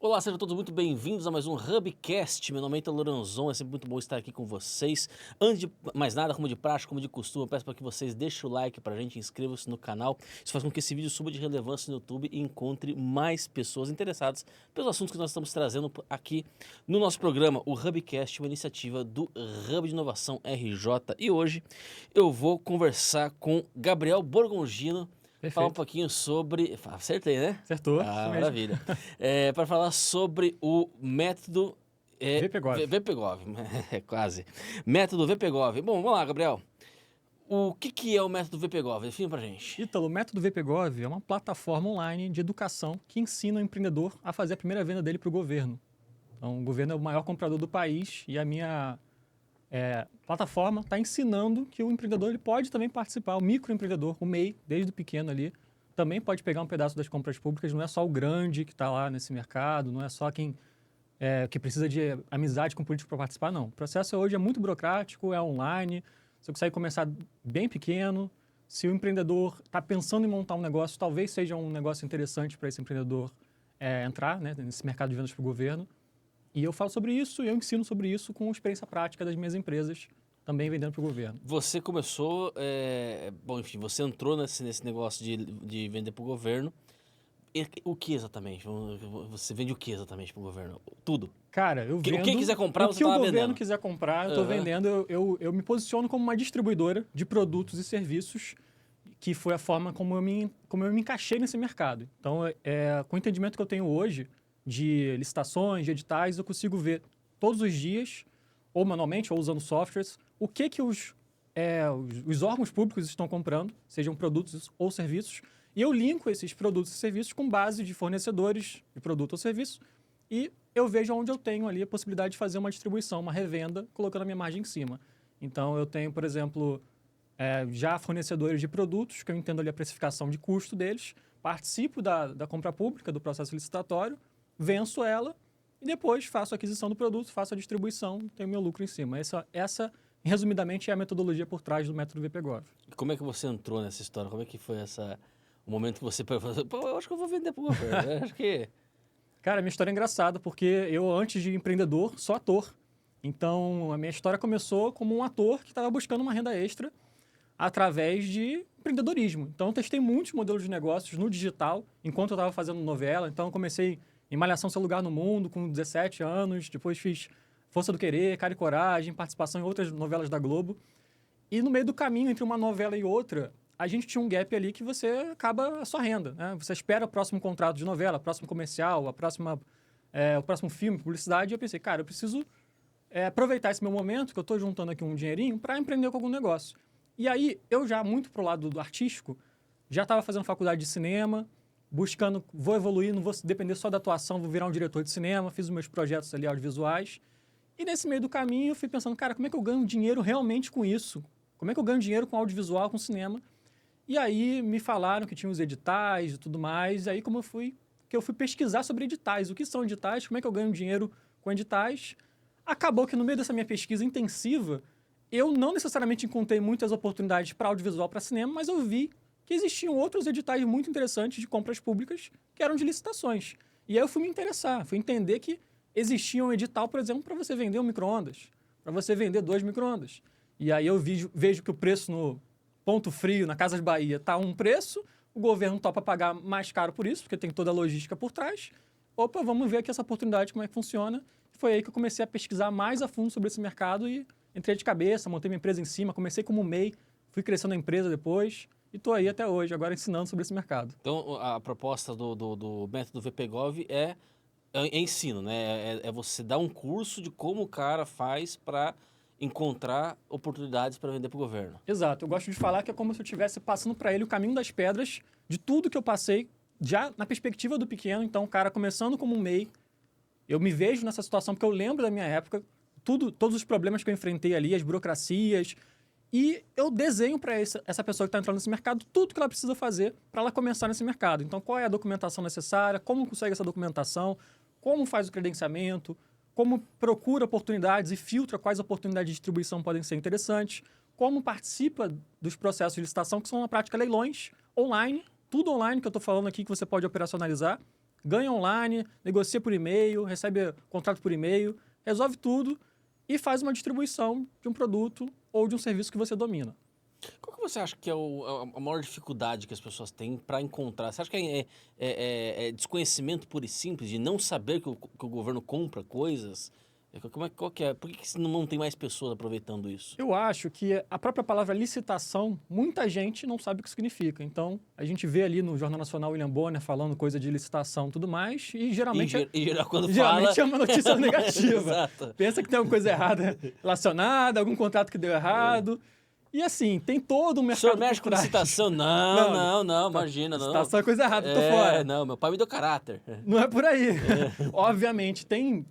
Olá, sejam todos muito bem-vindos a mais um Hubcast. Meu nome é Ítalo Loranzon, é sempre muito bom estar aqui com vocês. Antes de mais nada, como de praxe, como de costume, eu peço para que vocês deixem o like pra gente, inscrevam-se no canal. Isso faz com que esse vídeo suba de relevância no YouTube e encontre mais pessoas interessadas pelos assuntos que nós estamos trazendo aqui no nosso programa, o Hubcast, uma iniciativa do Hub de Inovação RJ. E hoje eu vou conversar com Gabriel Borgongino, falar um Perfeito. pouquinho sobre... Acertei, né? Acertou, Ah, isso mesmo. maravilha. Para falar sobre o método VPGov. VPGov, quase. Método VPGov. Bom, vamos lá, Gabriel. O que é o método VPGov? Define pra gente. Ítalo, o método VPGov é uma plataforma online de educação que ensina o empreendedor a fazer a primeira venda dele para o governo. Então, o governo é o maior comprador do país e a minha plataforma está ensinando que o empreendedor ele pode também participar, o microempreendedor, o MEI, desde o pequeno ali, também pode pegar um pedaço das compras públicas, não é só o grande que está lá nesse mercado, não é só quem que precisa de amizade com político para participar, não. O processo hoje é muito burocrático, é online, você consegue começar bem pequeno. Se o empreendedor está pensando em montar um negócio, talvez seja um negócio interessante para esse empreendedor entrar, né, nesse mercado de vendas para o governo. E eu falo sobre isso e eu ensino sobre isso com experiência prática das minhas empresas, também vendendo para o governo. Você começou, bom, enfim, você entrou nesse negócio de vender pro governo. O que exatamente? Você vende o que exatamente pro governo? Tudo. Cara, eu vendo... Quem quiser comprar, o você que tá o lá governo vendendo. quiser comprar, eu estou Aham. vendendo. Eu me posiciono como uma distribuidora de produtos e serviços, que foi a forma como eu me encaixei nesse mercado. Então, com o entendimento que eu tenho hoje de licitações, de editais, eu consigo ver todos os dias, ou manualmente, ou usando softwares, o que os órgãos públicos estão comprando, sejam produtos ou serviços, e eu linko esses produtos e serviços com base de fornecedores de produto ou serviço, e eu vejo onde eu tenho ali a possibilidade de fazer uma distribuição, uma revenda, colocando a minha margem em cima. Então, eu tenho, por exemplo, já fornecedores de produtos, que eu entendo ali a precificação de custo deles, participo da compra pública, do processo licitatório, venço ela e depois faço a aquisição do produto, faço a distribuição, tenho meu lucro em cima. Essa resumidamente, é a metodologia por trás do método VPGov. E como é que você entrou nessa história? Como é que foi o momento que você falou, pô, eu acho que eu vou vender pro governo. Eu acho que... Cara, minha história é engraçada, porque eu, antes de empreendedor, sou ator. Então, a minha história começou como um ator que estava buscando uma renda extra através de empreendedorismo. Então, eu testei muitos modelos de negócios no digital, enquanto eu estava fazendo novela. Então, eu comecei em Malhação Seu Lugar no Mundo, com 17 anos. Depois fiz Força do Querer, Cara e Coragem, participação em outras novelas da Globo. E no meio do caminho, entre uma novela e outra, a gente tinha um gap ali que você acaba a sua renda, né? Você espera o próximo contrato de novela, o próximo comercial, o próximo filme, publicidade. E eu pensei, cara, eu preciso aproveitar esse meu momento, que eu estou juntando aqui um dinheirinho, para empreender com algum negócio. E aí, eu já muito pro lado do artístico, já estava fazendo faculdade de cinema, buscando, vou evoluir, não vou depender só da atuação, vou virar um diretor de cinema, fiz os meus projetos ali audiovisuais. E nesse meio do caminho, eu fui pensando, cara, como é que eu ganho dinheiro realmente com isso? Como é que eu ganho dinheiro com audiovisual, com cinema? E aí me falaram que tinha os editais e tudo mais. E aí que eu fui pesquisar sobre editais. O que são editais? Como é que eu ganho dinheiro com editais? Acabou que no meio dessa minha pesquisa intensiva, eu não necessariamente encontrei muitas oportunidades para audiovisual, para cinema, mas eu vi que existiam outros editais muito interessantes de compras públicas que eram de licitações. E aí eu fui me interessar, fui entender que existia um edital, por exemplo, para você vender um micro-ondas, para você vender 2 micro-ondas. E aí eu vejo que o preço no Ponto Frio, na Casas Bahia, está um preço, o governo topa pagar mais caro por isso, porque tem toda a logística por trás. Opa, vamos ver aqui essa oportunidade, como é que funciona. Foi aí que eu comecei a pesquisar mais a fundo sobre esse mercado e entrei de cabeça, montei minha empresa em cima, comecei como MEI, fui crescendo a empresa depois e estou aí até hoje, agora ensinando sobre esse mercado. Então, a proposta do método VPGov é ensino, né? É você dar um curso de como o cara faz para encontrar oportunidades para vender para o governo. Exato, eu gosto de falar que é como se eu estivesse passando para ele o caminho das pedras de tudo que eu passei, já na perspectiva do pequeno. Então, o cara começando como um MEI, eu me vejo nessa situação porque eu lembro da minha época, todos os problemas que eu enfrentei ali, as burocracias, e eu desenho para essa pessoa que está entrando nesse mercado tudo que ela precisa fazer para ela começar nesse mercado. Então, qual é a documentação necessária, como consegue essa documentação, como faz o credenciamento, como procura oportunidades e filtra quais oportunidades de distribuição podem ser interessantes, como participa dos processos de licitação, que são na prática leilões online, tudo online que eu estou falando aqui que você pode operacionalizar. ganha online, negocia por e-mail, recebe contrato por e-mail, resolve tudo e faz uma distribuição de um produto ou de um serviço que você domina. Qual que você acha que é a maior dificuldade que as pessoas têm para encontrar? Você acha que é desconhecimento puro e simples, de não saber que o governo compra coisas? Qual que é? Por que não tem mais pessoas aproveitando isso? Eu acho que a própria palavra licitação, muita gente não sabe o que significa. Então, a gente vê ali no Jornal Nacional William Bonner falando coisa de licitação e tudo mais, e geralmente, Em geral, quando geralmente fala... é uma notícia negativa. Exato. Pensa que tem alguma coisa errada relacionada, algum contrato que deu errado. E assim, tem todo um O mercado senhor mexe por com trás. licitação? Não, imagina, não. Licitação é coisa errada, tô fora. Não, meu pai me deu caráter. Não é por aí. Obviamente, tem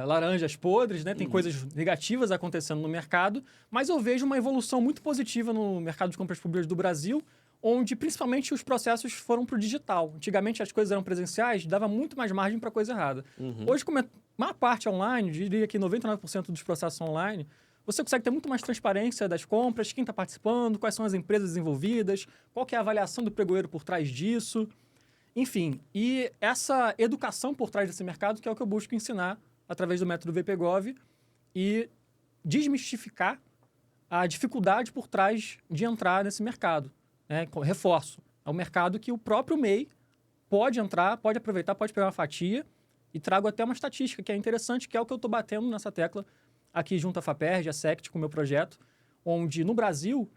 laranjas podres, né? Tem coisas negativas acontecendo no mercado, mas eu vejo uma evolução muito positiva no mercado de compras públicas do Brasil, onde principalmente os processos foram para o digital. Antigamente as coisas eram presenciais, dava muito mais margem para coisa errada. Hoje, como é maior parte online, diria que 99% dos processos online, você consegue ter muito mais transparência das compras, quem está participando, quais são as empresas envolvidas, qual que é a avaliação do pregoeiro por trás disso. Enfim, e essa educação por trás desse mercado que é o que eu busco ensinar através do método VPGov e desmistificar a dificuldade por trás de entrar nesse mercado. Né? Reforço, é um mercado que o próprio MEI pode entrar, pode aproveitar, pode pegar uma fatia e trago até uma estatística que é interessante, que é o que eu estou batendo nessa tecla aqui junto à FAPERJ, a SECT, com o meu projeto, onde no Brasil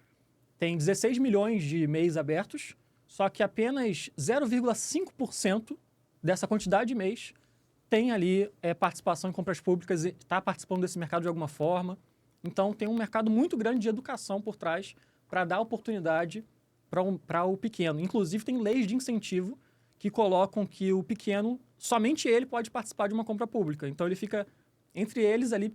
tem 16 milhões de MEIs abertos, só que apenas 0,5% dessa quantidade de MEIs tem ali participação em compras públicas e está participando desse mercado de alguma forma. Então, tem um mercado muito grande de educação por trás para dar oportunidade para o pequeno. Inclusive, tem leis de incentivo que colocam que o pequeno, somente ele pode participar de uma compra pública. Então, ele fica entre eles ali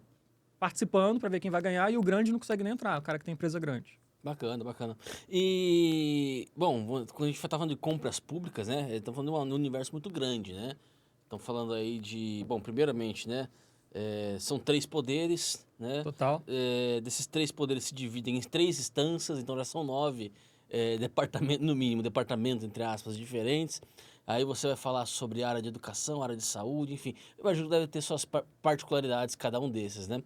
participando para ver quem vai ganhar e o grande não consegue nem entrar, o cara que tem empresa grande. Bacana, bacana. E, bom, quando a gente está falando de compras públicas, né? Estamos falando de um universo muito grande, né? Estamos falando aí de, bom, primeiramente, né? São 3 poderes, né? Total. Desses 3 poderes se dividem em 3 instâncias, então já são 9 departamentos, no mínimo, departamentos, entre aspas, diferentes. Aí você vai falar sobre área de educação, área de saúde, enfim. Eu imagino que deve ter suas particularidades cada um desses, né?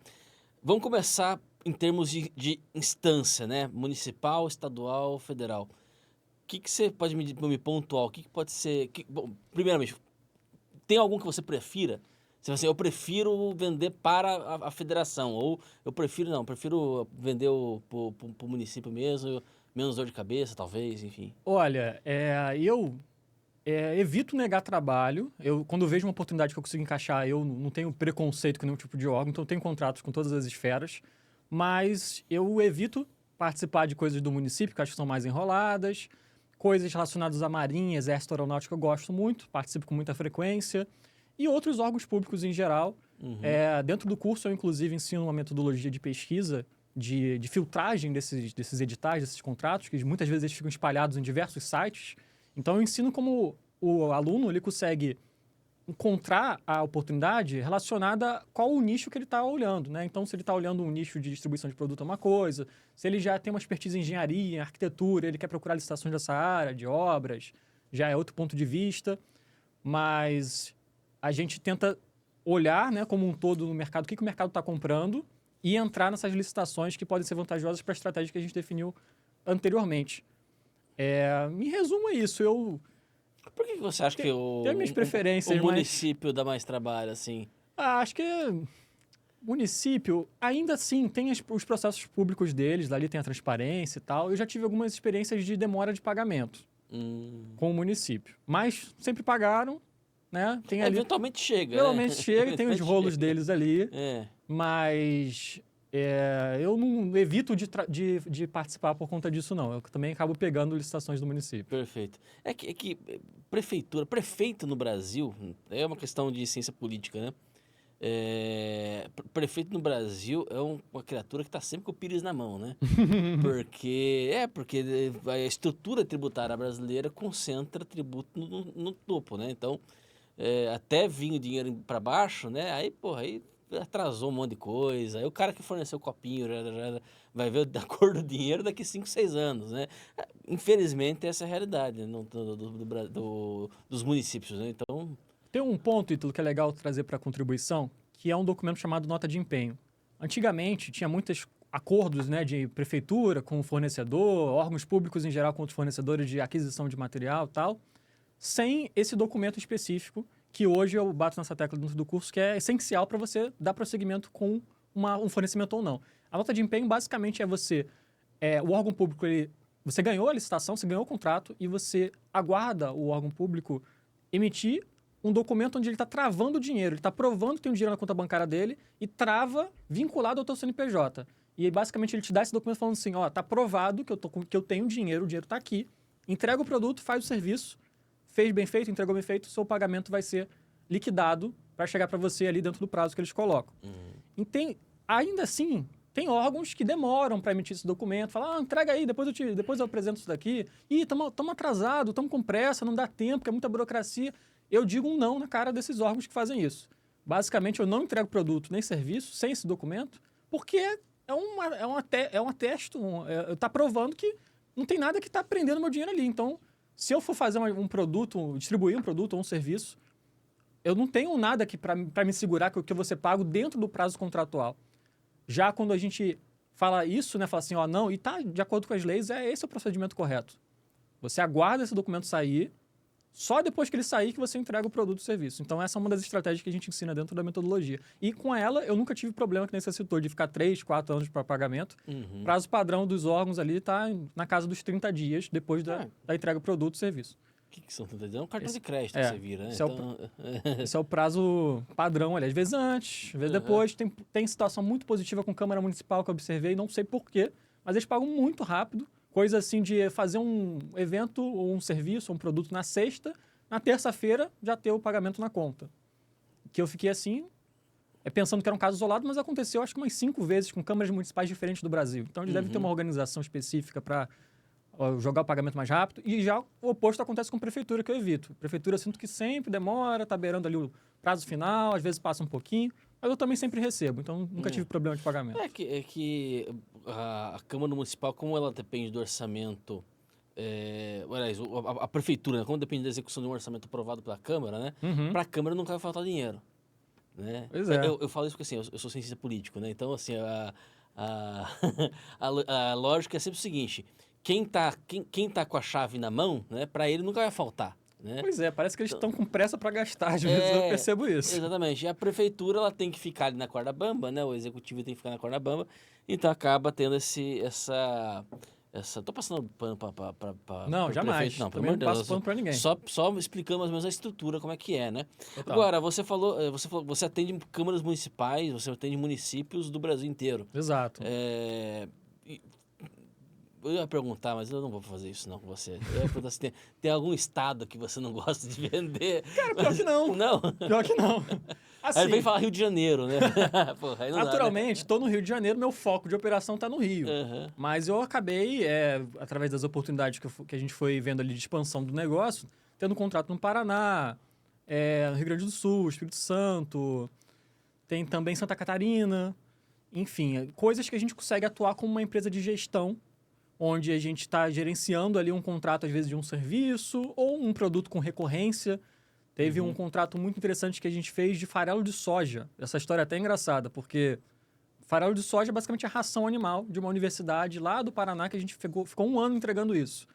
Vamos começar em termos de instância, né? Municipal, estadual, federal. O que você pode me pontuar? O que pode ser... bom, primeiramente, tem algum que você prefira? Você fala assim, eu prefiro vender para a federação, ou eu prefiro vender para o município mesmo, menos dor de cabeça, talvez, enfim. Olha, eu evito negar trabalho. Quando eu vejo uma oportunidade que eu consigo encaixar, eu não tenho preconceito com nenhum tipo de órgão, então eu tenho contratos com todas as esferas, mas eu evito participar de coisas do município, que acho que são mais enroladas, coisas relacionadas à Marinha, Exército Aeronáutico eu gosto muito, participo com muita frequência, e outros órgãos públicos em geral. Dentro do curso eu, inclusive, ensino uma metodologia de pesquisa, de filtragem desses editais, desses contratos, que muitas vezes eles ficam espalhados em diversos sites. Então, eu ensino como o aluno ele consegue encontrar a oportunidade relacionada a qual o nicho que ele está olhando, né? Então, se ele está olhando um nicho de distribuição de produto é uma coisa, se ele já tem uma expertise em engenharia, em arquitetura, ele quer procurar licitações dessa área, de obras, já é outro ponto de vista. Mas a gente tenta olhar, né, como um todo no mercado, o que o mercado está comprando e entrar nessas licitações que podem ser vantajosas para a estratégia que a gente definiu anteriormente. Em resumo, é isso. Por que você acha que Tem minhas preferências, o município dá mais trabalho, assim? Acho que município, ainda assim, tem os processos públicos deles, ali tem a transparência e tal. Eu já tive algumas experiências de demora de pagamento com o município. Mas sempre pagaram, né? Tem ali, eventualmente chega, Eventualmente chega, tem os rolos chega. deles ali. É. Mas eu não evito de participar por conta disso, não. Eu também acabo pegando licitações do município. Perfeito. É que prefeito no Brasil, é uma questão de ciência política, né? Prefeito no Brasil é uma criatura que está sempre com o pires na mão, né? porque a estrutura tributária brasileira concentra tributo no topo, né? Então, até vir o dinheiro para baixo, né? Aí atrasou um monte de coisa. Aí o cara que forneceu o copinho já vai ver a cor do dinheiro daqui 5, 6 anos, né? Infelizmente, essa é a realidade, né, dos municípios, né? Então, Tem um ponto, Ítalo, que é legal trazer para a contribuição, que é um documento chamado nota de empenho. Antigamente, tinha muitos acordos, né, de prefeitura com o fornecedor, órgãos públicos em geral com os fornecedores de aquisição de material e tal, sem esse documento específico, que hoje eu bato nessa tecla dentro do curso, que é essencial para você dar prosseguimento com um fornecimento ou não. A nota de empenho, basicamente, o órgão público, você ganhou a licitação, você ganhou o contrato e você aguarda o órgão público emitir um documento onde ele está travando o dinheiro, ele está provando que tem um dinheiro na conta bancária dele e trava vinculado ao teu CNPJ. E aí, basicamente, ele te dá esse documento falando assim, ó, tá provado que eu tenho dinheiro, o dinheiro está aqui, entrega o produto, faz o serviço, fez bem feito, entregou bem feito, seu pagamento vai ser liquidado para chegar para você ali dentro do prazo que eles colocam. E ainda assim, tem órgãos que demoram para emitir esse documento, falam, entrega aí, depois eu apresento isso daqui. Ih, estamos atrasados, estamos com pressa, não dá tempo, é muita burocracia. Eu digo um não na cara desses órgãos que fazem isso. Basicamente, eu não entrego produto nem serviço sem esse documento, porque é um atesto, está provando que não tem nada que está prendendo meu dinheiro ali. Então, se eu for fazer um produto, distribuir um produto ou um serviço, eu não tenho nada aqui para me segurar que eu vou ser pago dentro do prazo contratual. Já quando a gente fala isso, né, fala assim, ó, não, e tá de acordo com as leis, esse é o procedimento correto. Você aguarda esse documento sair, só depois que ele sair que você entrega o produto ou serviço. Então, essa é uma das estratégias que a gente ensina dentro da metodologia. E com ela, eu nunca tive problema que nem você citou, de ficar 3, 4 anos para pagamento. Prazo padrão dos órgãos ali está na casa dos 30 dias depois da entrega do produto ou serviço. O que são 30 dias? É um cartão de crédito que você vira, né? Esse é o prazo padrão ali. Às vezes antes, às vezes depois. Tem situação muito positiva com Câmara Municipal que eu observei, não sei porquê, mas eles pagam muito rápido. Coisa assim de fazer um evento ou um serviço, ou um produto na sexta, na terça-feira já ter o pagamento na conta. Que eu fiquei assim, pensando que era um caso isolado, mas aconteceu acho que umas 5 vezes com câmaras municipais diferentes do Brasil. Então eles devem ter uma organização específica para jogar o pagamento mais rápido. E já o oposto acontece com prefeitura, que eu evito. Prefeitura eu sinto que sempre demora, tá beirando ali o prazo final, às vezes passa um pouquinho, mas eu também sempre recebo, então nunca tive problema de pagamento. É que a Câmara Municipal, como ela depende do orçamento, aliás, a Prefeitura, né, como depende da execução de um orçamento aprovado pela Câmara, né? Para a Câmara nunca vai faltar dinheiro. Né? Pois é. Eu falo isso porque assim, eu sou cientista político, né? Então, assim, a lógica é sempre o seguinte: quem tá com a chave na mão, né, para ele nunca vai faltar. Né? Pois é, parece que eles estão com pressa para gastar, às vezes eu percebo isso. Exatamente. E a prefeitura ela tem que ficar ali na corda bamba, né? O executivo tem que ficar na corda bamba, então acaba tendo essa... Tô passando pano pra Não, jamais. Prefeito, não, pelo Também amor de não Deus. passo pano pra ninguém. Só explicando mais ou menos a estrutura, como é que é, né? Total. Agora, você atende câmaras municipais, você atende municípios do Brasil inteiro. Exato. Eu ia perguntar, mas eu não vou fazer isso não com você. Eu ia perguntar se tem algum estado que você não gosta de vender. Cara, pior que não. Não? Pior que não. Assim, Aí ele vem falar Rio de Janeiro, né? Porra, aí não naturalmente, estou no Rio de Janeiro, meu foco de operação está no Rio. Uhum. Mas eu acabei, através das oportunidades que a gente foi vendo ali de expansão do negócio, tendo contrato no Paraná, no Rio Grande do Sul, Espírito Santo, tem também Santa Catarina. Enfim, coisas que a gente consegue atuar como uma empresa de gestão, onde a gente está gerenciando ali um contrato, às vezes, de um serviço ou um produto com recorrência. Teve um contrato muito interessante que a gente fez de farelo de soja. Essa história é até engraçada, porque farelo de soja é basicamente a ração animal de uma universidade lá do Paraná, que a gente ficou 1 ano entregando isso.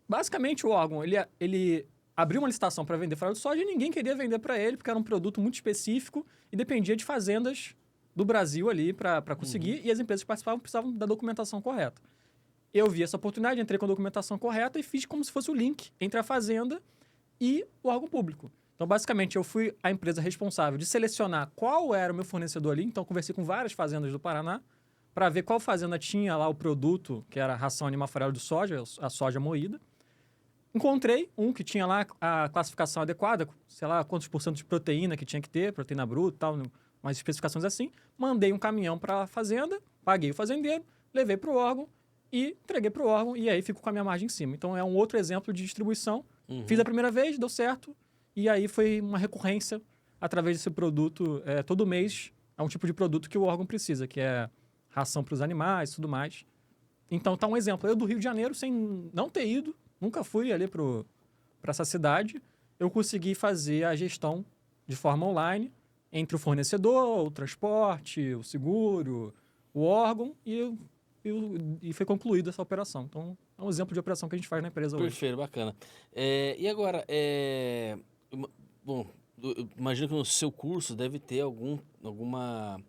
Basicamente, o órgão, ele abriu uma licitação para vender farelo de soja e ninguém queria vender para ele, porque era um produto muito específico e dependia de fazendas do Brasil ali para conseguir, e as empresas que participavam precisavam da documentação correta. Eu vi essa oportunidade, entrei com a documentação correta e fiz como se fosse o link entre a fazenda e o órgão público. Então, basicamente, eu fui a empresa responsável de selecionar qual era o meu fornecedor ali. Então, conversei com várias fazendas do Paraná para ver qual fazenda tinha lá o produto, que era a ração animal farelo de soja, a soja moída. Encontrei um que tinha lá a classificação adequada, sei lá, quantos por cento de proteína que tinha que ter, proteína bruta e tal, umas especificações assim. Mandei um caminhão para a fazenda, paguei o fazendeiro, levei para o órgão e entreguei para o órgão e aí fico com a minha margem em cima. Então, é um outro exemplo de distribuição. Fiz a primeira vez, deu certo, e aí foi uma recorrência através desse produto. Todo mês a um tipo de produto que o órgão precisa, que é ração para os animais e tudo mais. Então, tá um exemplo. Eu do Rio de Janeiro, sem não ter ido, nunca fui ali para essa cidade, eu consegui fazer a gestão de forma online entre o fornecedor, o transporte, o seguro, o órgão e foi concluída essa operação. Então, é um exemplo de operação que a gente faz na empresa hoje. Perfeito, bacana. E agora, bom, eu imagino que no seu curso deve ter alguma,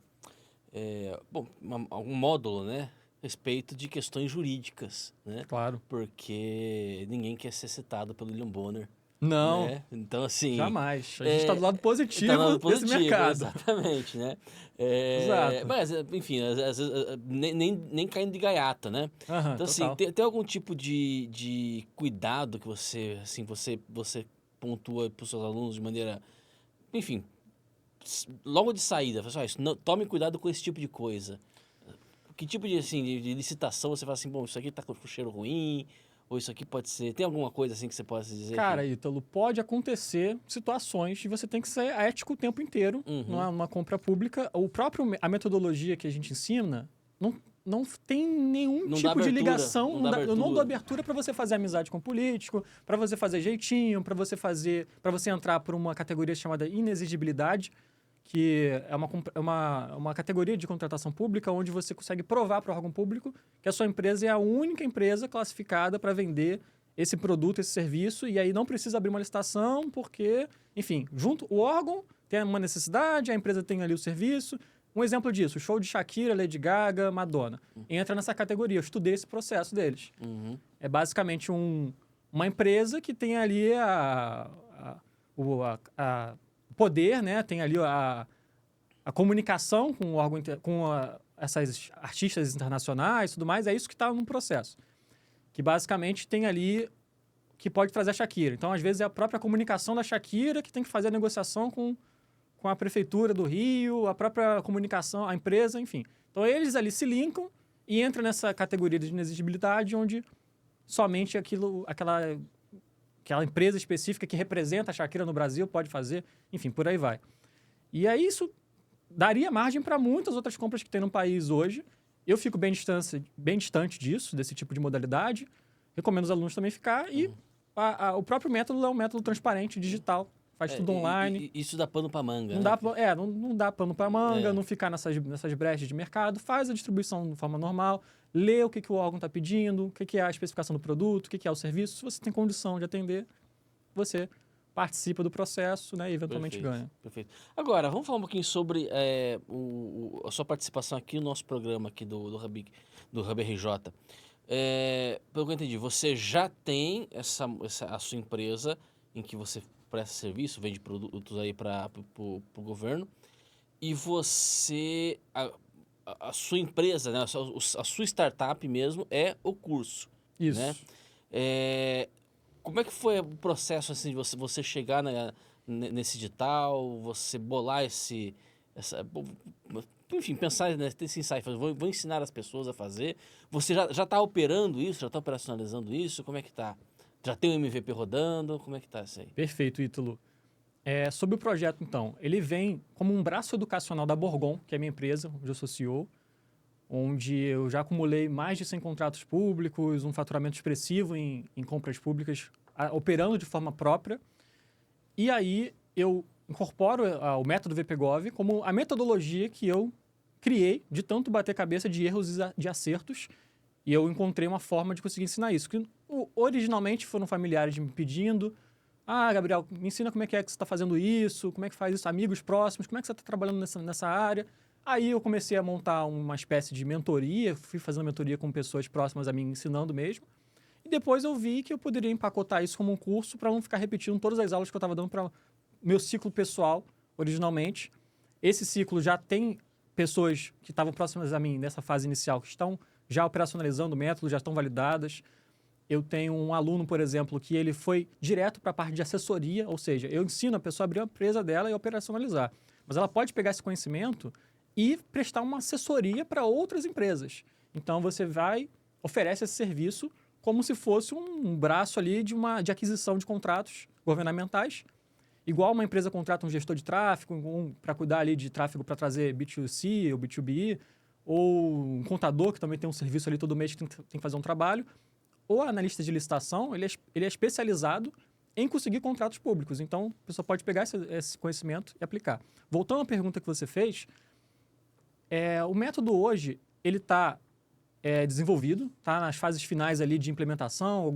algum módulo, né, a respeito de questões jurídicas, né? Claro. Porque ninguém quer ser citado pelo William Bonner, Não, né? Então, assim, jamais. A gente está do lado tá positivo no lado desse positivo, mercado. exatamente, né? Exato. Mas, enfim, às vezes nem caindo de gaiata, né? Aham, Então, assim, total. tem algum tipo de cuidado que você, assim, você pontua para os seus alunos de maneira, enfim, logo de saída, fala assim, tome cuidado com esse tipo de coisa. Que tipo de, assim, de licitação você fala assim, bom, isso aqui tá com cheiro ruim, ou isso aqui pode ser... Tem alguma coisa assim que você possa dizer que... Cara, Ítalo, pode acontecer situações de você tem que ser ético o tempo inteiro numa compra pública. A metodologia que a gente ensina não tem nenhum Não dá tipo de abertura, ligação. não dá Eu não dou abertura. abertura para você fazer amizade com político, para você fazer jeitinho, para você entrar por uma categoria chamada inexigibilidade, que é uma categoria de contratação pública onde você consegue provar para o órgão público que a sua empresa é a única empresa classificada para vender esse produto, esse serviço, e aí não precisa abrir uma licitação, porque, enfim, junto o órgão tem uma necessidade, a empresa tem ali o serviço. Um exemplo disso, show de Shakira, Lady Gaga, Madonna. Entra nessa categoria, eu estudei esse processo deles. Uhum. É basicamente uma empresa que tem ali o poder, né? Tem ali a comunicação com o órgão, essas artistas internacionais e tudo mais, é isso que está no processo. Que basicamente tem ali que pode trazer a Shakira. Então, às vezes, é a própria comunicação da Shakira que tem que fazer a negociação com a prefeitura do Rio, a própria comunicação, a empresa, enfim. Então, eles ali se linkam e entram nessa categoria de inexigibilidade, onde somente aquela empresa específica que representa a Shakira no Brasil pode fazer, enfim, por aí vai. E aí isso daria margem para muitas outras compras que tem no país hoje. Eu fico bem distante disso, desse tipo de modalidade. Recomendo os alunos também ficar. E o próprio método é um método transparente, digital. Faz tudo online. Isso dá pano pra manga, Não né? não dá pano para manga, É. não ficar nessas brechas de mercado. Faz a distribuição de forma normal. Lê o que o órgão está pedindo, o que é a especificação do produto, o que é o serviço. Se você tem condição de atender, você participa do processo, né, e eventualmente ganha. Perfeito. Agora, vamos falar um pouquinho sobre a sua participação aqui no nosso programa aqui do Hub RJ. Pelo que eu entendi, você já tem a sua empresa em que você presta serviço, vende produtos aí para o governo, e você, a sua empresa, né, a sua startup mesmo é o curso, Isso. né? Como é que foi o processo assim, de você chegar nesse edital, você bolar enfim, pensar nesse insight, vou ensinar as pessoas a fazer. Você já está operando isso, já está operacionalizando isso? Como é que tá? Já tem o MVP rodando? Como é que tá isso aí? Perfeito, Ítalo. Sobre o projeto, então, ele vem como um braço educacional da Borgon, que é a minha empresa, onde eu sou CEO, onde eu já acumulei mais de 100 contratos públicos, um faturamento expressivo em compras públicas, operando de forma própria. E aí eu incorporo o método VPGov como a metodologia que eu criei de tanto bater cabeça de erros e de acertos, e eu encontrei uma forma de conseguir ensinar isso. Que originalmente foram familiares me pedindo: Gabriel, me ensina como é que você está fazendo isso, como é que faz isso, amigos próximos, como é que você está trabalhando nessa área. Aí eu comecei a montar uma espécie de mentoria, fui fazendo mentoria com pessoas próximas a mim, ensinando mesmo. E depois eu vi que eu poderia empacotar isso como um curso para não ficar repetindo todas as aulas que eu estava dando para meu ciclo pessoal, originalmente. Esse ciclo já tem pessoas que estavam próximas a mim nessa fase inicial, que estão já operacionalizando o método, já estão validadas. Eu tenho um aluno, por exemplo, que ele foi direto para a parte de assessoria, ou seja, eu ensino a pessoa a abrir a empresa dela e operacionalizar. Mas ela pode pegar esse conhecimento e prestar uma assessoria para outras empresas. Então, você oferece esse serviço como se fosse um braço ali de aquisição de contratos governamentais. Igual uma empresa contrata um gestor de tráfego para cuidar ali de tráfego para trazer B2C ou B2B, ou um contador que também tem um serviço ali todo mês que tem que fazer um trabalho, ou analista de licitação, ele é especializado em conseguir contratos públicos. Então, a pessoa pode pegar esse conhecimento e aplicar. Voltando à pergunta que você fez, o método hoje, ele está desenvolvido, está nas fases finais ali de implementação,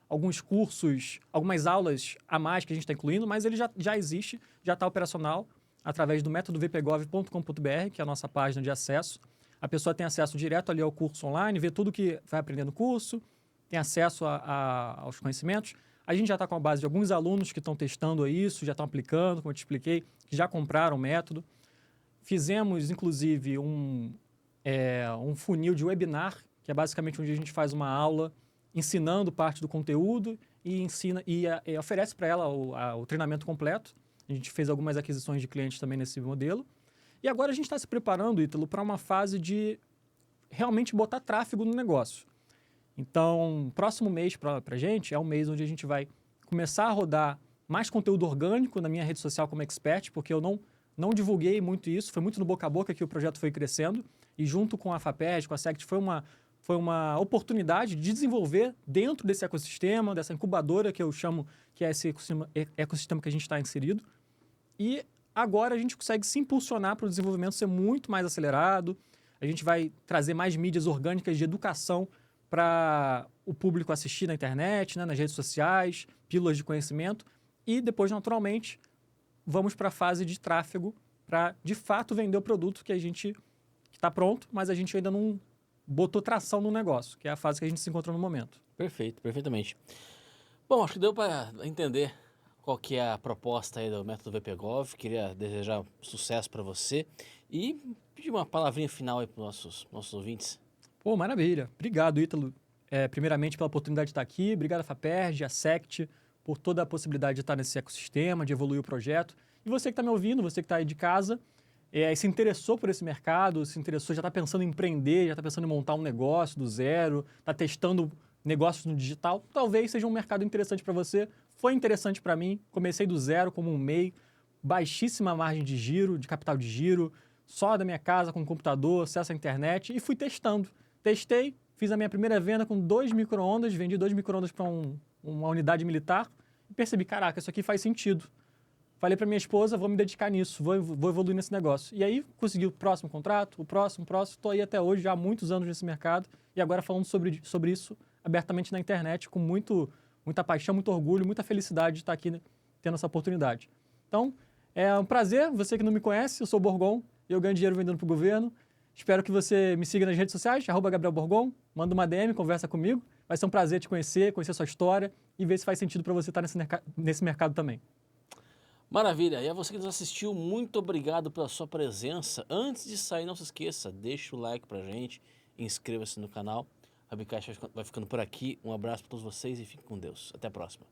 alguns cursos, algumas aulas a mais que a gente está incluindo, mas ele já existe, já está operacional através do método vpgov.com.br, que é a nossa página de acesso. A pessoa tem acesso direto ali ao curso online, vê tudo que vai aprender no curso, tem acesso aos conhecimentos. A gente já está com a base de alguns alunos que estão testando isso, já estão aplicando, como eu te expliquei, que já compraram o método. Fizemos, inclusive, um funil de webinar, que é basicamente onde a gente faz uma aula ensinando parte do conteúdo e oferece para ela o treinamento completo. A gente fez algumas aquisições de clientes também nesse modelo. E agora a gente está se preparando, Ítalo, para uma fase de realmente botar tráfego no negócio. Então, próximo mês para a gente é um mês onde a gente vai começar a rodar mais conteúdo orgânico na minha rede social como expert, porque eu não divulguei muito isso, foi muito no boca a boca que o projeto foi crescendo. E junto com a FAPERJ, com a SECT, foi uma oportunidade de desenvolver dentro desse ecossistema, dessa incubadora que eu chamo que é esse ecossistema que a gente está inserido. E agora a gente consegue se impulsionar para o desenvolvimento ser muito mais acelerado. A gente vai trazer mais mídias orgânicas de educação para o público assistir na internet, né, nas redes sociais, pílulas de conhecimento. E depois, naturalmente, vamos para a fase de tráfego para, de fato, vender o produto que está pronto, mas a gente ainda não botou tração no negócio, que é a fase que a gente se encontra no momento. Perfeito, perfeitamente. Bom, acho que deu para entender qual que é a proposta aí do método VPGov. Queria desejar sucesso para você e pedir uma palavrinha final aí para os nossos ouvintes. Pô, maravilha. Obrigado, Ítalo. Primeiramente, pela oportunidade de estar aqui. Obrigado a FAPERJ, a SECT, por toda a possibilidade de estar nesse ecossistema, de evoluir o projeto. E você que está me ouvindo, você que está aí de casa, se interessou por esse mercado, se interessou, já está pensando em empreender, já está pensando em montar um negócio do zero, está testando negócios no digital, talvez seja um mercado interessante para você. Foi interessante para mim. Comecei do zero como um MEI, baixíssima margem de giro, de capital de giro, só da minha casa, com computador, acesso à internet, e fui testando. Testei, fiz a minha primeira venda com 2 micro-ondas, vendi 2 micro-ondas para uma unidade militar e percebi, caraca, isso aqui faz sentido. Falei para minha esposa, vou me dedicar nisso, vou evoluir nesse negócio. E aí consegui o próximo contrato, o próximo, estou aí até hoje, já há muitos anos nesse mercado, e agora falando sobre isso abertamente na internet, com muita paixão, muito orgulho, muita felicidade de estar aqui, né, tendo essa oportunidade. Então, é um prazer, você que não me conhece, eu sou o Borgon, eu ganho dinheiro vendendo para o governo. Espero que você me siga nas redes sociais, @GabrielBorgon, manda uma DM, conversa comigo. Vai ser um prazer te conhecer sua história e ver se faz sentido para você estar nesse mercado também. Maravilha. E a você que nos assistiu, muito obrigado pela sua presença. Antes de sair, não se esqueça, deixa o like pra gente, inscreva-se no canal. A Hubcast vai ficando por aqui. Um abraço para todos vocês e fiquem com Deus. Até a próxima.